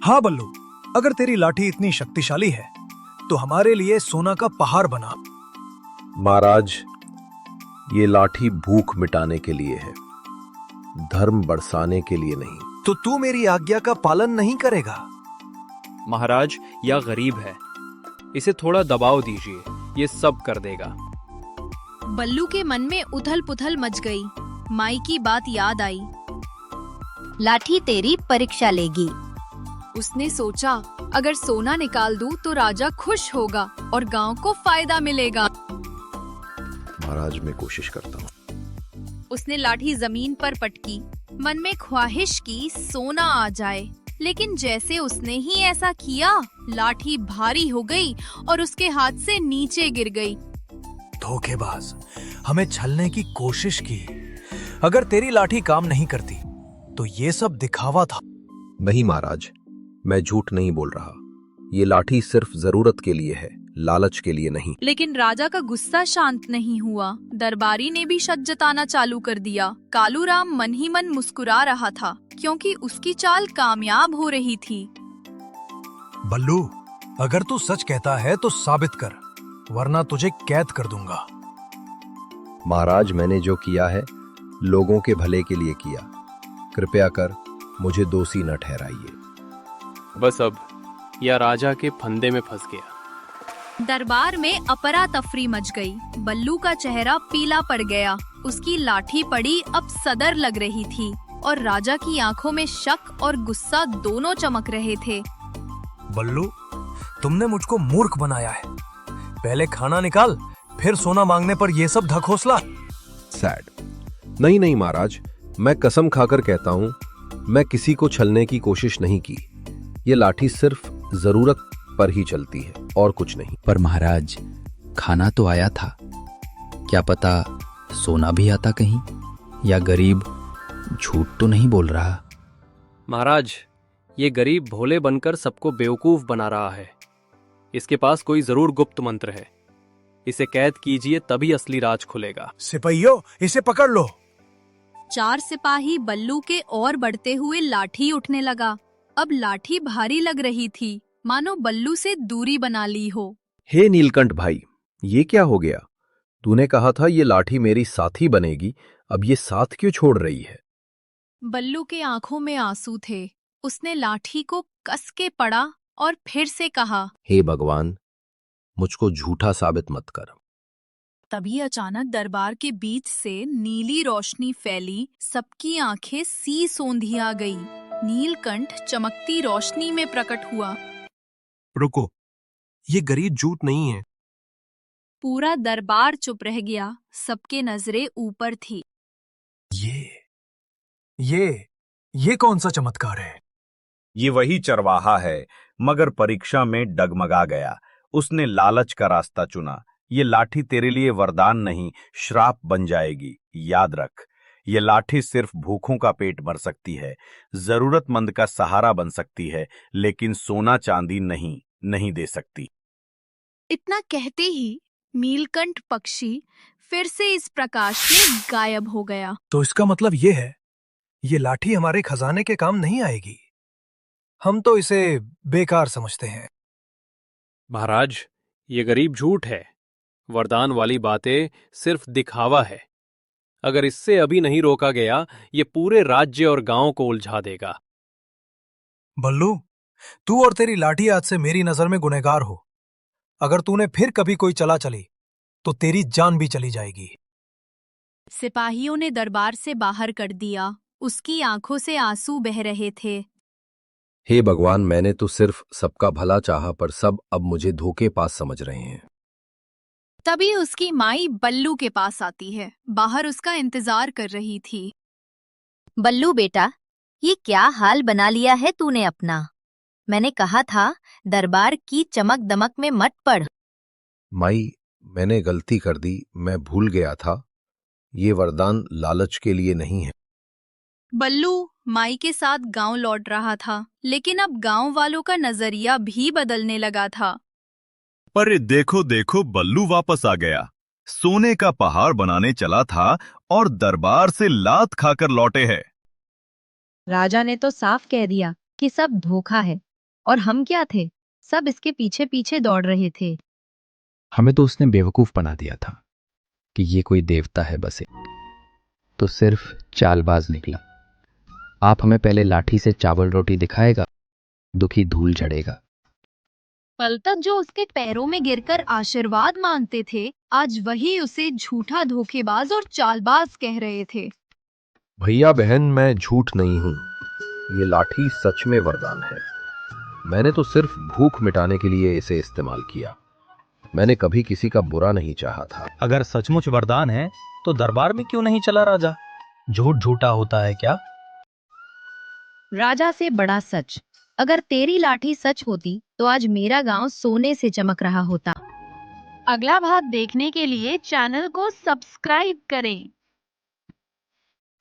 हाँ बल्लू, अगर तेरी लाठी इतनी शक्तिशाली है तो हमारे लिए सोना का पहाड़ बना। महाराज, ये लाठी भूख मिटाने के लिए है, धर्म बरसाने के लिए नहीं। तो तू मेरी आज्ञा का पालन नहीं करेगा? महाराज, यह गरीब है, इसे थोड़ा दबाव दीजिए, ये सब कर देगा। बल्लू के मन में उथल पुथल मच गई। माई की बात याद आई। लाठी तेरी परीक्षा लेगी। उसने सोचा, अगर सोना निकाल दूं तो राजा खुश होगा और गांव को फायदा मिलेगा। महाराज, मैं कोशिश करता हूँ। उसने लाठी जमीन पर पटकी, मन में ख्वाहिश की सोना आ जाए। लेकिन जैसे उसने ही ऐसा किया, लाठी भारी हो गई और उसके हाथ से नीचे गिर गई। धोखेबाज, हमें छलने की कोशिश की। अगर तेरी लाठी काम नहीं करती तो ये सब दिखावा था। नहीं महाराज, मैं झूठ नहीं बोल रहा। ये लाठी सिर्फ जरूरत के लिए है, लालच के लिए नहीं। लेकिन राजा का गुस्सा शांत नहीं हुआ। दरबारी ने भी शक जताना चालू कर दिया। कालूराम मन ही मन मुस्कुरा रहा था, क्योंकि उसकी चाल कामयाब हो रही थी। बल्लू, अगर तू सच कहता है तो साबित कर, वरना तुझे कैद कर दूंगा। महाराज, मैंने जो किया है लोगों के भले के लिए किया। कृपया कर मुझे दोषी न ठहराइए। बस अब यह राजा के फंदे में फंस गया। दरबार में अपरा तफरी मच गई। बल्लू का चेहरा पीला पड़ गया। उसकी लाठी पड़ी अब सदर लग रही थी और राजा की आंखों में शक और गुस्सा दोनों चमक रहे थे। बल्लू, तुमने मुझको मूर्ख बनाया है। पहले खाना निकाल, फिर सोना मांगने पर ये सब ढकोसला। सैड। नहीं नहीं महाराज, मैं कसम खाकर कहता हूँ, मैं किसी को छलने की कोशिश नहीं की। ये लाठी सिर्फ जरूरत पर ही चलती है और कुछ नहीं। पर महाराज, खाना तो आया था, क्या पता सोना भी आता कहीं, या गरीब झूठ तो नहीं बोल रहा। महाराज, ये गरीब भोले बनकर सबको बेवकूफ बना रहा है। इसके पास कोई जरूर गुप्त मंत्र है। इसे कैद कीजिए, तभी असली राज खुलेगा। सिपाहियों, इसे पकड़ लो। 4 सिपाही बल्लू के और बढ़ते हुए लाठी उठने लगा। अब लाठी भारी लग रही थी, मानो बल्लू से दूरी बना ली हो। हे नीलकंठ भाई, ये क्या हो गया? तूने कहा था ये लाठी मेरी साथी बनेगी, अब ये साथ क्यों छोड़ रही है? बल्लू के आंखों में आंसू थे। उसने लाठी को कस के पड़ा और फिर से कहा, हे भगवान, मुझको झूठा साबित मत कर। तभी अचानक दरबार के बीच से नीली रोशनी फैली। सबकी आंखें सी सौंधी आ गई। नीलकंठ चमकती रोशनी में प्रकट हुआ। रुको, ये गरीब झूठ नहीं है। पूरा दरबार चुप रह गया। सबके नजरें ऊपर थी। ये कौन सा चमत्कार है? ये वही चरवाहा है, मगर परीक्षा में डगमगा गया। उसने लालच का रास्ता चुना। ये लाठी तेरे लिए वरदान नहीं, श्राप बन जाएगी। याद रख, ये लाठी सिर्फ भूखों का पेट भर सकती है, जरूरतमंद का सहारा बन सकती है, लेकिन सोना चांदी नहीं दे सकती। इतना कहते ही नीलकंठ पक्षी फिर से इस प्रकाश में गायब हो गया। तो इसका मतलब ये है, ये लाठी हमारे खजाने के काम नहीं आएगी। हम तो इसे बेकार समझते हैं। महाराज, ये गरीब झूठ है। वरदान वाली बातें सिर्फ दिखावा है। अगर इससे अभी नहीं रोका गया, ये पूरे राज्य और गांव को उलझा देगा। बल्लू, तू और तेरी लाठी आज से मेरी नजर में गुनहगार हो। अगर तूने फिर कभी कोई चला चली तो तेरी जान भी चली जाएगी। सिपाहियों ने दरबार से बाहर कर दिया। उसकी आंखों से आंसू बह रहे थे। हे भगवान, मैंने तो सिर्फ सबका भला चाहा, पर सब अब मुझे धोखे पास समझ रहे हैं। तभी उसकी माई बल्लू के पास आती है। बाहर उसका इंतजार कर रही थी। बल्लू बेटा, ये क्या हाल बना लिया है तूने अपना? मैंने कहा था दरबार की चमक दमक में मत पड़। माई, मैंने गलती कर दी, मैं भूल गया था। ये वरदान लालच के लिए नहीं है। बल्लू माई के साथ गांव लौट रहा था, लेकिन अब गांव वालों का नजरिया भी बदलने लगा था। पर देखो देखो, बल्लू वापस आ गया। सोने का पहाड़ बनाने चला था और दरबार से लात खाकर लौटे हैं। राजा ने तो साफ कह दिया कि सब धोखा है। और हम क्या थे, सब इसके पीछे पीछे दौड़ रहे थे। हमें तो उसने बेवकूफ बना दिया था कि ये कोई देवता है बसे, तो सिर्फ चालबाज निकला। आप हमें पहले लाठी से चावल रोटी दिखाएगा, दुखी धूल झड़ेगा। कल तक जो उसके पैरों में गिरकर आशीर्वाद मांगते थे, आज वही उसे झूठा धोखेबाज और चालबाज कह रहे थे। भैया बहन, मैं झूठ नहीं हूं। ये लाठी सच में वरदान है। मैंने तो सिर्फ भूख मिटाने के लिए इसे इस्तेमाल किया। मैंने कभी किसी का बुरा नहीं चाहा था। अगर सचमुच वरदान है तो दरबार में क्यों नहीं चला राजा? झूठ झूठा होता है क्या? राजा से बड़ा सच, अगर तेरी लाठी सच होती तो आज मेरा गांव सोने से चमक रहा होता। अगला भाग देखने के लिए चैनल को सब्सक्राइब करें।